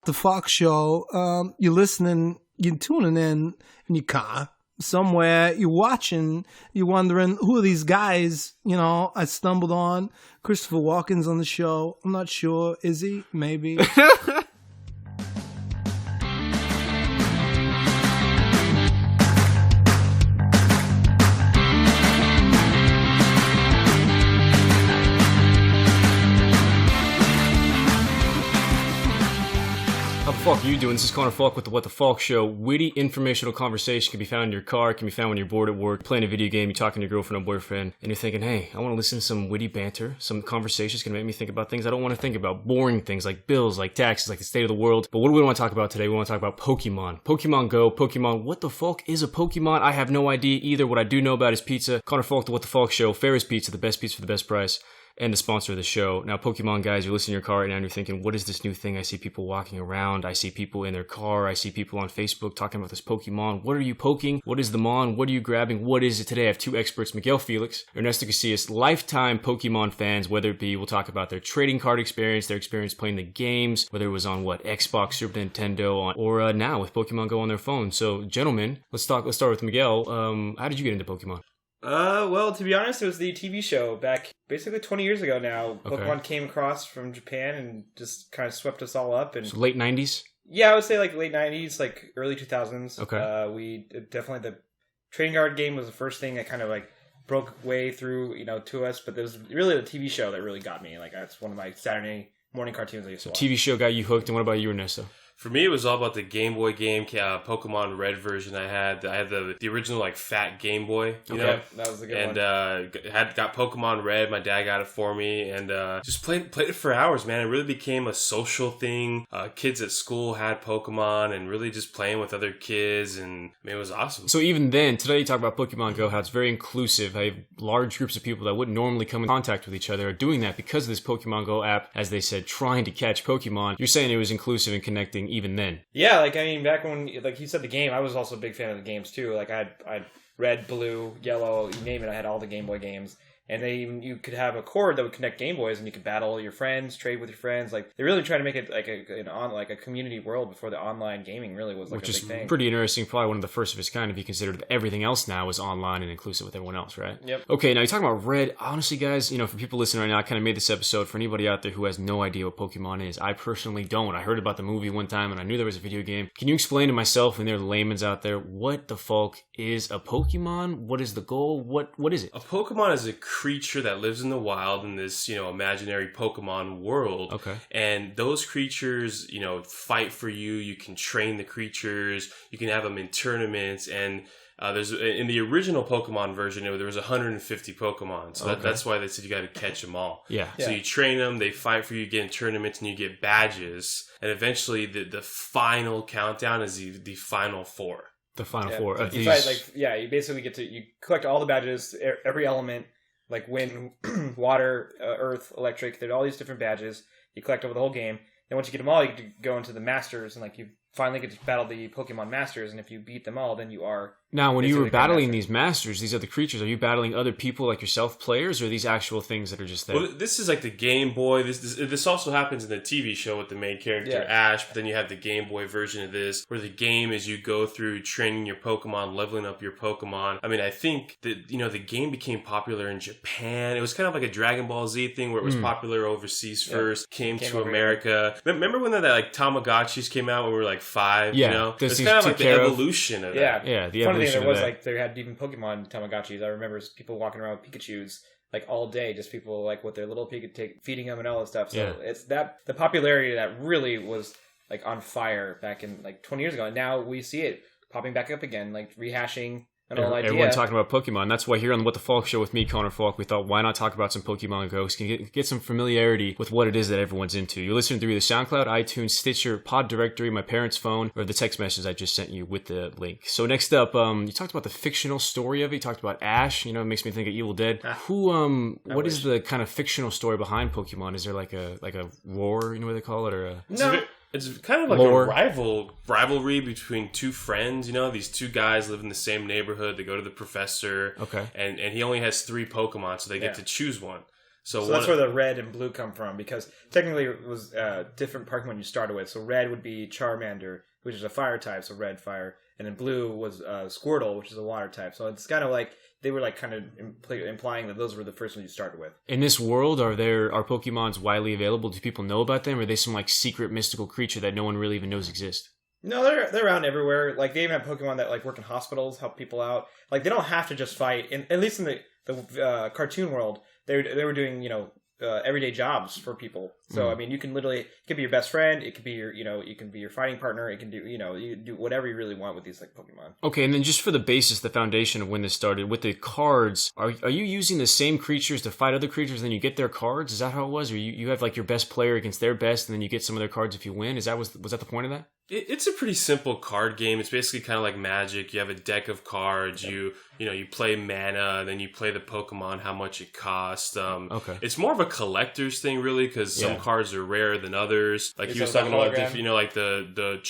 The Faulk Show. You're listening, you're tuning in your car somewhere. You're watching. You're wondering, who are these guys? You know, I stumbled on. Christopher Walken's on the show. I'm not sure. Is he? Maybe. What the fuck are you doing? This is Connor Faulk with the What the Faulk Show. Witty, informational conversation can be found in your car, can be found when you're bored at work, playing a video game, you're talking to your girlfriend or boyfriend, and you're thinking, hey, I want to listen to some witty banter, some conversations can make me think about things I don't want to think about, boring things like bills, like taxes, like the state of the world. But what do we want to talk about today? We want to talk about Pokemon. Pokemon Go, Pokemon. What the fuck is a Pokemon? I have no idea either. What I do know about is pizza. Connor Faulk, the What the Faulk Show. Ferris Pizza, the best pizza for the best price. And the sponsor of the show. Now, Pokemon guys, you're listening to your car right now and you're thinking, what is this new thing? I see people walking around. I see people in their car. I see people on Facebook talking about this Pokemon. What are you poking? What is the Mon? What are you grabbing? What is it today? I have two experts, Miguel Felix, Ernesto Casillas, lifetime Pokemon fans, whether it be, we'll talk about their trading card experience, their experience playing the games, whether it was on Xbox, Super Nintendo, or now with Pokemon Go on their phone. So, gentlemen, let's start with Miguel. How did you get into Pokemon? Well, to be honest, it was the TV show back basically 20 years ago now. Okay. Pokemon came across from Japan and just kind of swept us all up. And So late 90s? yeah, I would say like late 90s, like early 2000s. Okay. We definitely, the trading card game was the first thing that kind of like broke way through, to us. But there was really the TV show that really got me. Like, that's one of my Saturday morning cartoons I used to watch. TV show got you hooked, and what about you, Ernesto? For me, it was all about the Game Boy game, Pokemon Red version. I had the original like fat Game Boy, you know, that was a good and one. got Pokemon Red. My dad got it for me, and just played it for hours, man. It really became a social thing. Kids at school had Pokemon, and really just playing with other kids, and it was awesome. So even then, today you talk about Pokemon Go, how it's very inclusive. How you have large groups of people that wouldn't normally come in contact with each other are doing that because of this Pokemon Go app, as they said, trying to catch Pokemon. You're saying it was inclusive and connecting even then. Yeah, like, I mean, back when, like you said, the game, I was also a big fan of the games too. Like, I had red, blue, yellow, you name it, I had all the Game Boy games. And you could have a cord that would connect Game Boys, and you could battle your friends, trade with your friends. Like, they really try to make it like a community world before the online gaming really was like Which a big is thing. pretty interesting. Probably one of the first of its kind if you consider that everything else now is online and inclusive with everyone else, right? Yep. Okay, now you're talking about Red. Honestly, guys, for people listening right now, I kind of made this episode for anybody out there who has no idea what Pokemon is. I personally don't. I heard about the movie one time, and I knew there was a video game. Can you explain to myself and there are layman's out there what the fuck is a Pokemon? What is the goal? What is it? A Pokemon is a creature that lives in the wild in this, imaginary Pokemon world. Okay. And those creatures, fight for you. You can train the creatures. You can have them in tournaments. And there's in the original Pokemon version, there was 150 Pokemon. So that's why they said you got to catch them all. Yeah. So you train them, they fight for you, you get in tournaments, and you get badges. And eventually the final countdown is the final four. The final four of you these. fight, you basically you collect all the badges, every element, like wind, water, earth, electric. There are all these different badges you collect over the whole game. And once you get them all, you get to go into the Masters, and you finally get to battle the Pokemon Masters. And if you beat them all, then you are... Now, when you were battling these masters, these other creatures, are you battling other people like yourself, players, or are these actual things that are just there? Well, this is like the Game Boy. This also happens in the TV show with the main character, Ash, but then you have the Game Boy version of this, where the game is you go through training your Pokemon, leveling up your Pokemon. I mean, I think that, the game became popular in Japan. It was kind of like a Dragon Ball Z thing where it was popular overseas first, came to America. Remember when that Tamagotchis came out when we were like 5? Yeah. It's kind of like the evolution of that. Yeah, the funny evolution thing, there was of that. they had even Pokemon Tamagotchis. I remember people walking around with Pikachus all day, just people with their little Pikachu feeding them and all that stuff. So it's that the popularity of that really was on fire back in 20 years ago. And now we see it popping back up again, rehashing an old idea. Everyone talking about Pokemon. That's why here on the What the Faulk Show with me, Connor Faulk, we thought, why not talk about some Pokemon Go? So you can get some familiarity with what it is that everyone's into. You're listening through the SoundCloud, iTunes, Stitcher, Pod Directory, my parents' phone, or the text message I just sent you with the link. So next up, you talked about the fictional story of it. You talked about Ash. It makes me think of Evil Dead. What is the kind of fictional story behind Pokemon? Is there like a lore, what they call it, or a... No. It's kind of like a rivalry between two friends. These two guys live in the same neighborhood. They go to the professor. Okay. And he only has 3 Pokemon, so they get to choose one. So that's where the red and blue come from, because technically it was different Pokemon you started with. So red would be Charmander, which is a fire type, so red fire, and then blue was Squirtle, which is a water type. So it's kind of like they were like kind of implying that those were the first ones you started with. In this world, are Pokemons widely available? Do people know about them, or are they some like secret mystical creature that no one really even knows exist? No, they're around everywhere. Like they even have Pokemon that like work in hospitals, help people out. Like they don't have to just fight. At least in the cartoon world, they were doing everyday jobs for people. So I mean, you can literally, it could be your best friend, it could be your you can be your fighting partner, it can do you do whatever you really want with these like Pokemon. Okay, and then just for the basis, the foundation of when this started with the cards, are you using the same creatures to fight other creatures, then you get their cards? Is that how it was, or you have like your best player against their best, and then you get some of their cards if you win? Was that the point of that? It's a pretty simple card game. It's basically kind of like Magic. You have a deck of cards. Yep. You play mana, and then you play the Pokemon, how much it costs. Okay. It's more of a collector's thing, really, because some cards are rarer than others. Like he was talking about, like the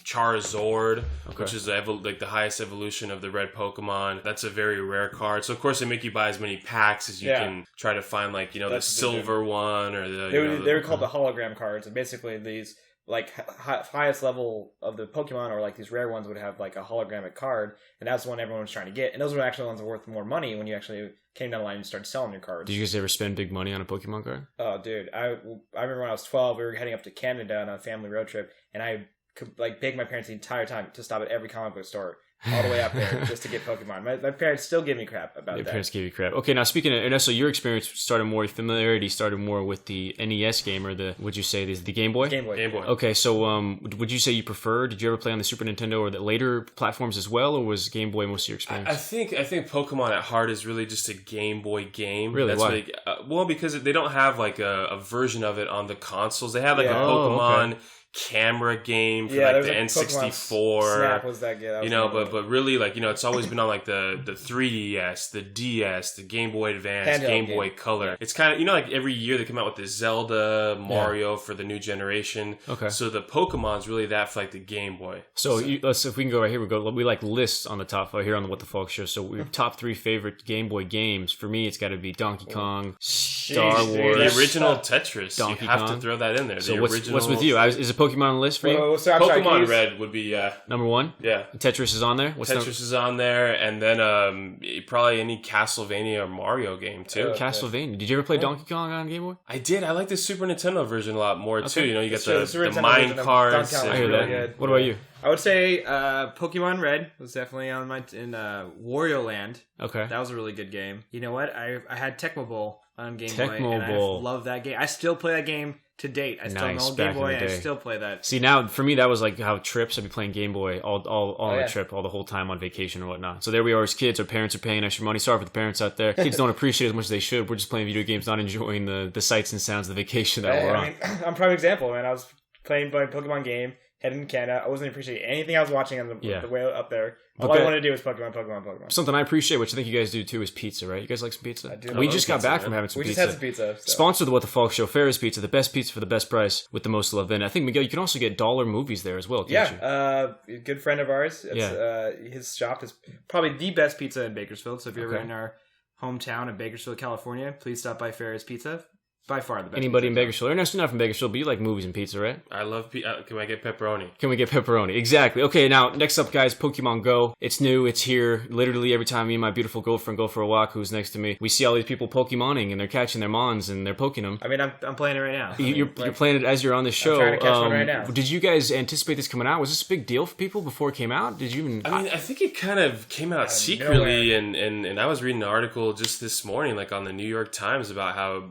Charizard, which is like the highest evolution of the red Pokemon. That's a very rare card. So of course they make you buy as many packs as you can try to find, like the silver one or the. They were called the hologram cards, and basically these. Like highest level of the Pokemon, or like these rare ones, would have like a hologramic card, and that's the one everyone was trying to get. And those were actually the ones that were worth more money when you actually came down the line and started selling your cards. Did you guys ever spend big money on a Pokemon card? Oh, dude, I remember when I was 12, we were heading up to Canada on a family road trip, and I could like beg my parents the entire time to stop at every comic book store. All the way up there just to get Pokemon. My parents still give me crap about that. Your parents give you crap. Okay, now speaking of Ernesto, your experience started more with the NES game, or would you say the Game Boy? Game Boy. Okay, so would you say you prefer? Did you ever play on the Super Nintendo or the later platforms as well, or was Game Boy most of your experience? I think Pokemon at heart is really just a Game Boy game. Really? Why? Well, because they don't have like a version of it on the consoles. They have like a Pokemon camera game for like the N64. Snap was that good. But really, like, it's always been on like the 3DS, the DS, the Game Boy Advance, Game Boy Color. Yeah. It's kind of, like every year they come out with the Zelda, Mario for the new generation. Okay. So the Pokemon's really that for like the Game Boy. So let's, if we can go right here, we like lists on the top here on the What the Faulk show. So your top 3 favorite Game Boy games. For me, it's got to be Donkey Kong, Star Wars, the original Tetris. Donkey you have Kong. to throw that in there. So what's with you? Is it Pokemon on the list for you? Pokemon Red would be number 1. Yeah, Tetris is on there. Tetris is on there, and then probably any Castlevania or Mario game too. Castlevania. Did you ever play Donkey Kong on Game Boy? I did. I like the Super Nintendo version a lot more too. Okay. You get the mine cards. I hear that. Good. What about you? I would say Pokemon Red was definitely on in Wario Land. Okay, that was a really good game. You know what? I had Tecmo Bowl on Game Boy, and I love that game. I still play that game to date. I still know Game Boy, and I still play that. See, now for me, that was like how trips. I'd be playing Game Boy all on the trip, all the whole time on vacation or whatnot. So there we are as kids. Our parents are paying extra money. Sorry for the parents out there. Kids don't appreciate it as much as they should. We're just playing video games, not enjoying the sights and sounds of the vacation that we're on. I mean, I'm a prime example, man. I was playing my Pokemon game. Heading to Canada, I wasn't appreciating anything I was watching on the way up there. All I wanted to do was Pokemon. Something I appreciate, which I think you guys do too, is pizza, right? You guys like some pizza? I do. We just got back from having some pizza. We just had some pizza. So. Sponsored the What the Faulk Show, Ferris Pizza, the best pizza for the best price with the most love. And I think, Miguel, you can also get dollar movies there as well, can't you? A good friend of ours. His shop is probably the best pizza in Bakersfield. So if you're ever in our hometown of Bakersfield, California, please stop by Ferris Pizza. By far the best. Anybody in Bakersfield? Ernesto, not from Bakersfield, but you like movies and pizza, right? I love pizza. Can I get pepperoni? Can we get pepperoni? Exactly. Okay, now, next up, guys, Pokemon Go. It's new. It's here. Literally every time me and my beautiful girlfriend go for a walk, who's next to me, we see all these people Pokemoning, and they're catching their Mons, and they're poking them. I mean, I'm playing it right now. You're playing it as you're on the show. I'm trying to catch one right now. Did you guys anticipate this coming out? Was this a big deal for people before it came out? Did you even... I mean, I think it kind of came out secretly, and I was reading an article just this morning, like on the New York Times, about how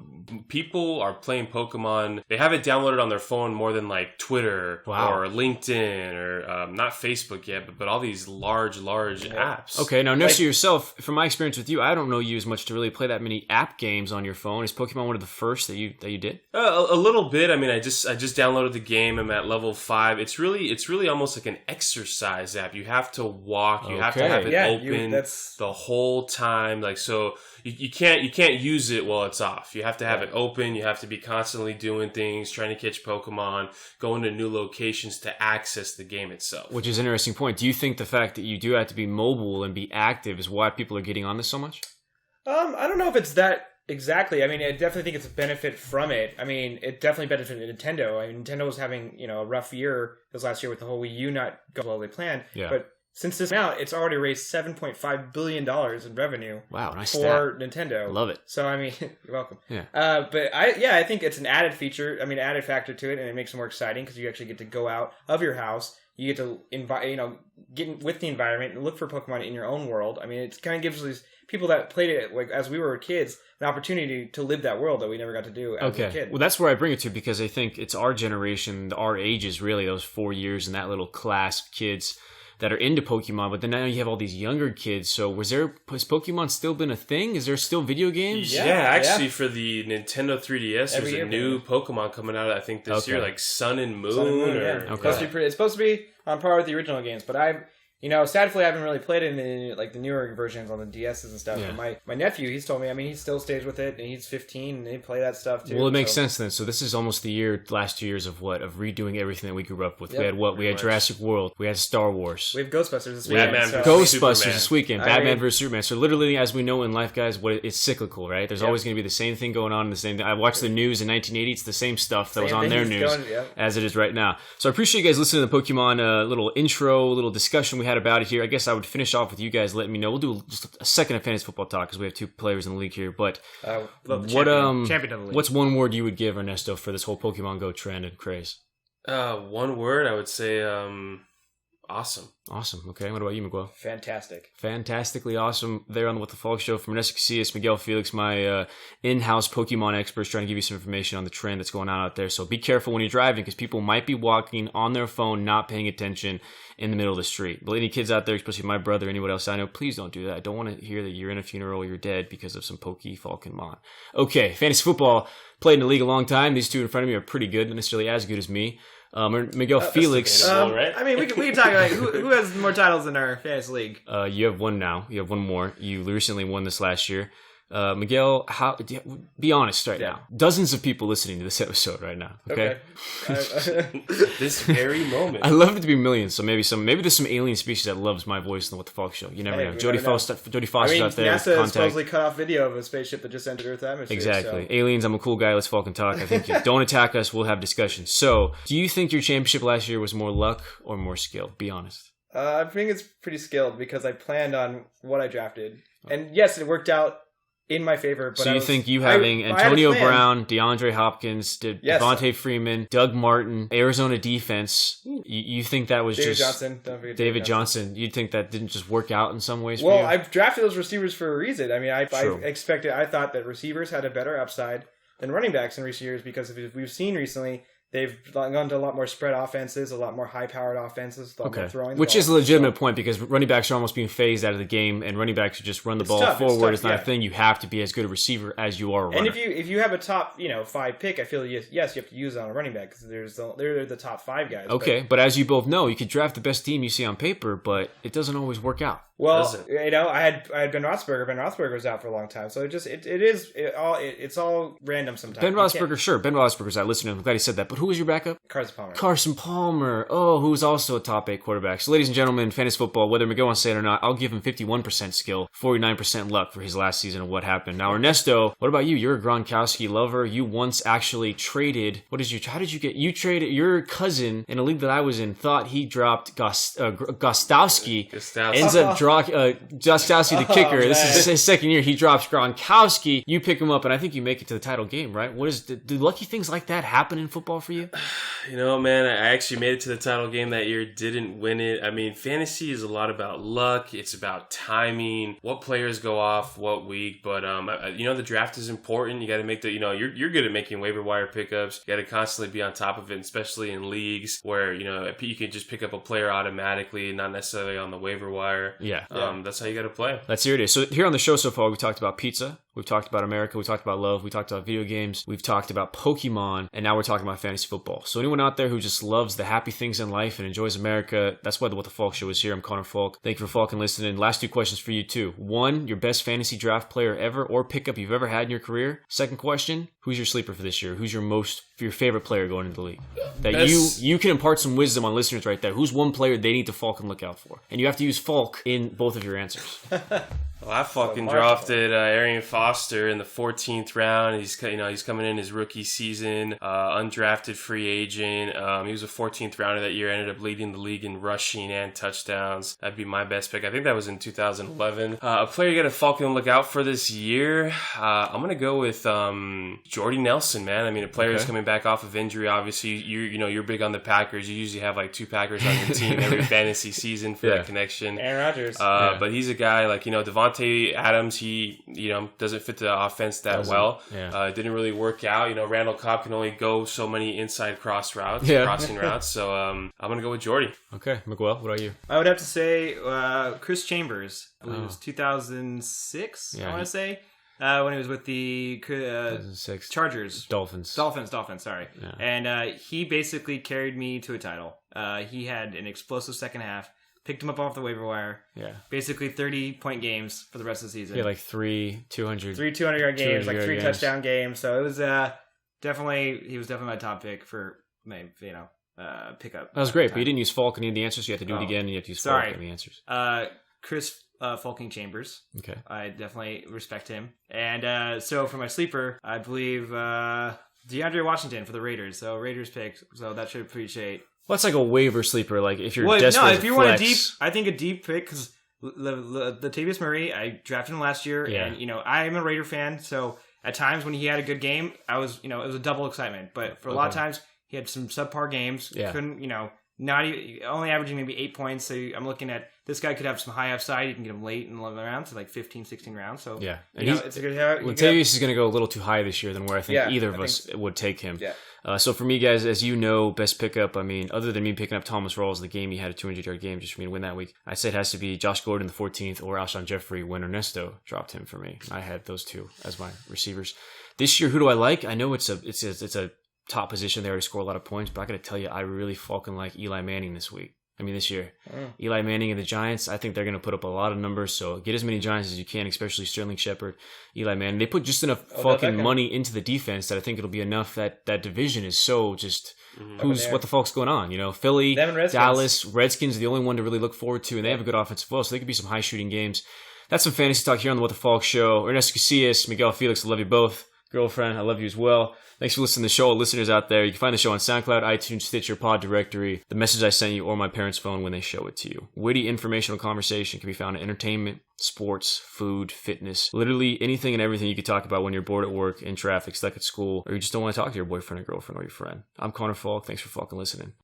people are playing Pokemon. They have it downloaded on their phone more than like Twitter or LinkedIn or not Facebook yet, but all these large apps. Okay, now Nurse, yourself, from my experience with you, I don't know you as much to really play that many app games on your phone. Is Pokemon one of the first that you did? A little bit. I mean, I just downloaded the game. I'm at level 5. It's really almost like an exercise app. You have to walk. You have to have it open the whole time. Like so. You can't use it while it's off. You have to have it open. You have to be constantly doing things, trying to catch Pokemon, going to new locations to access the game itself. Which is an interesting point. Do you think the fact that you do have to be mobile and be active is why people are getting on this so much? I don't know if it's that Exactly. I mean, I definitely think it's a benefit from it. I mean, it definitely benefited Nintendo. I mean, Nintendo was having, a rough year this last year with the whole Wii U not going well they planned. Yeah. But since this came out, it's already raised $7.5 billion in revenue nice for stat. Nintendo. Love it. So, I mean, you're welcome. Yeah. But I think it's an added feature. I mean, added factor to it, and it makes it more exciting because you actually get to go out of your house. You get to get with the environment and look for Pokemon in your own world. I mean, it kind of gives these people that played it like as we were kids an opportunity to live that world that we never got to do as a kid. Well, that's where I bring it to, because I think it's our generation, our ages, really, those 4 years and that little class of kids that are into Pokemon. But then now you have all these younger kids. So has Pokemon still been a thing? Is there still video games? Yeah, actually, for the Nintendo 3DS, there's a new Pokemon coming out, I think, this year, like Sun and Moon. It's supposed to be on par with the original games, but sadly, I haven't really played it in the newer versions on the DSs and stuff. Yeah. But my nephew, he's told me, I mean, he still stays with it, and he's 15, and they play that stuff too. Well, it makes sense then. So this is almost the last 2 years of redoing everything that we grew up with. Yep. We had Jurassic World, we had Star Wars. We have Ghostbusters this weekend. Ghostbusters this weekend. Batman vs. Superman. So literally, as we know in life, guys, it's cyclical, right? There's always going to be the same thing going on in the same thing. I watched the news in 1980. It's the same stuff that was on their news as it is right now. So I appreciate you guys listening to the Pokemon little intro, little discussion we had about it here. I guess I would finish off with you guys letting me know. We'll do just a second of fantasy football talk because we have 2 players in the league here. But champion of the league. What's one word you would give Ernesto for this whole Pokemon Go trend and craze? One word, I would say awesome. Awesome. Okay. What about you, Miguel? Fantastic. Fantastically awesome. There on the What the Faulk show from Ernesto Casillas, Miguel Felix, my in-house Pokemon experts, trying to give you some information on the trend that's going on out there. So be careful when you're driving because people might be walking on their phone, not paying attention in the middle of the street. But any kids out there, especially my brother, anyone else I know, please don't do that. I don't want to hear that you're in a funeral or you're dead because of some Faulkn. Okay. Fantasy football. Played in the league a long time. These 2 in front of me are pretty good, not necessarily as good as me. Miguel Felix. Right? I mean, we can talk about who has more titles in our fantasy league. You have one now. You have one more. You recently won this last year. Miguel, be honest right now. Dozens of people listening to this episode right now. Okay. This very moment. I love it to be millions. So maybe there's some alien species that loves my voice in the What the Faulk show. You never know. Jodie Foster's out there. NASA supposedly cut off video of a spaceship that just entered Earth's atmosphere. Exactly. So. Aliens, I'm a cool guy. Let's Falcon talk. I think don't attack us. We'll have discussions. So, do you think your championship last year was more luck or more skill? Be honest. I think it's pretty skilled because I planned on what I drafted, and yes, it worked out in my favor. But so you think you having Antonio Brown, DeAndre Hopkins, Devontae Freeman, Doug Martin, Arizona defense, you think that was David just... Johnson. Don't forget David Johnson. You think that didn't just work out in some ways for you? Well, I've drafted those receivers for a reason. I mean, I thought that receivers had a better upside than running backs in recent years because we've seen recently... They've gone to a lot more spread offenses, a lot more high-powered offenses, a lot more throwing. Which is a legitimate point because running backs are almost being phased out of the game, and running backs who just run the ball forward. It's not a thing. You have to be as good a receiver as you are a runner. And if you have a top 5 pick, I feel yes, you have to use it on a running back because they're the top 5 guys. Okay, but as you both know, you could draft the best team you see on paper, but it doesn't always work out. Well, I had Ben Roethlisberger. Ben Roethlisberger was out for a long time, so it's all random sometimes. Ben Roethlisberger, sure. Ben Roethlisberger's out. Listen to him. I'm glad he said that. But who was your backup? Carson Palmer. Oh, who was also a top 8 quarterback. So, ladies and gentlemen, fantasy football, whether Miguel wants to say it or not, I'll give him 51% skill, 49% luck for his last season of what happened. Now, Ernesto, what about you? You're a Gronkowski lover. You once actually traded. You traded your cousin in a league that I was in. Thought he dropped Gostowski. Ends up Gostowski the kicker. This is his second year. He drops Gronkowski. You pick him up, and I think you make it to the title game, right? Do lucky things like that happen in football for you? Man, I actually made it to the title game that year, didn't win it. I mean, fantasy is a lot about luck. It's about timing, what players go off, what week. But, the draft is important. You got to make you're good at making waiver wire pickups. You got to constantly be on top of it, especially in leagues where, you can just pick up a player automatically, not necessarily on the waiver wire. Yeah. That's how you got to play. Let's hear it. So here on the show so far, we talked about pizza. We've talked about America. We talked about love. We talked about video games. We've talked about Pokemon. And now we're talking about fantasy football. So anyone out there who just loves the happy things in life and enjoys America, that's why the What the Faulk show is here. I'm Connor Faulk. Thank you for Faulkn listening. Last 2 questions for you too. 1, your best fantasy draft player ever or pickup you've ever had in your career. Second question, who's your sleeper for this year? Who's your favorite player going into the league? That you can impart some wisdom on listeners right there. Who's one player they need to Faulkn look out for? And you have to use Faulk in both of your answers. Well, I fucking So drafted Arian Foster in the 14th round. He's coming in his rookie season, undrafted free agent. He was a 14th rounder that year. Ended up leading the league in rushing and touchdowns. That'd be my best pick. I think that was in 2011. A player you got to Faulkn look out for this year. I'm gonna go with Jordy Nelson, man. I mean, a player who's coming back off of injury. Obviously, you're big on the Packers. You usually have like 2 Packers on your team every fantasy season for that connection. Aaron Rodgers. But he's a guy like Devontae Adams, he doesn't fit the offense that well. It didn't really work out. Randall Cobb can only go so many inside crossing routes. So I'm gonna go with Jordy. Okay, Miguel, what about you? I would have to say Chris Chambers. I believe it was 2006. I want to say when he was with the 2006 Chargers, Dolphins. Sorry, and he basically carried me to a title. He had an explosive second half. Picked him up off the waiver wire. Yeah. Basically 30-point games for the rest of the season. Yeah, like 3 200-yard games, like 3 touchdown games. So it was he was definitely my top pick for my, pickup. That was great, but you didn't use Faulkn in the answers, so you had to do it again, and you have to use Faulkn in the answers. Chris Faulkn Chambers. Okay. I definitely respect him. And so for my sleeper, I believe DeAndre Washington for the Raiders. So Raiders pick. So that should appreciate. Well, that's like a waiver sleeper. Like if you're desperate, if you want a deep, I think a deep pick because Latavius Murray, I drafted him last year, and I am a Raider fan, so at times when he had a good game, I was, it was a double excitement. But for a lot of times, he had some subpar games. Yeah. Couldn't, not even, only averaging maybe 8 points. So I'm looking at this guy could have some high upside. You can get him late in the 11th round, so like 15, 16 rounds. So yeah, and it's a good. Latavius is going to go a little too high this year than where I think either of us would take him. Yeah. So for me, guys, as you know, best pickup, I mean, other than me picking up Thomas Rawls in the game, he had a 200-yard game just for me to win that week. I said it has to be Josh Gordon the 14th or Alshon Jeffrey when Ernesto dropped him for me. I had those two as my receivers. This year, who do I like? I know it's a top position there to score a lot of points, but I got to tell you, I really fucking like Eli Manning this year. Eli Manning and the Giants, I think they're going to put up a lot of numbers, so get as many Giants as you can, especially Sterling Shepard, Eli Manning. They put just enough fucking money into the defense that I think it'll be enough that division is so just, what the fuck's going on? Philly, Dallas, Redskins are the only one to really look forward to, and they have a good offense as well, so they could be some high-shooting games. That's some fantasy talk here on the What the Faulk Show. Ernesto Casillas, Miguel Felix, I love you both. Girlfriend, I love you as well. Thanks for listening to the show, all listeners out there. You can find the show on SoundCloud, iTunes, Stitcher, Pod Directory, the message I sent you, or my parents' phone when they show it to you. Witty, informational conversation can be found in entertainment, sports, food, fitness, literally anything and everything you could talk about when you're bored at work, in traffic, stuck at school, or you just don't want to talk to your boyfriend or girlfriend or your friend. I'm Connor Faulk. Thanks for fucking listening.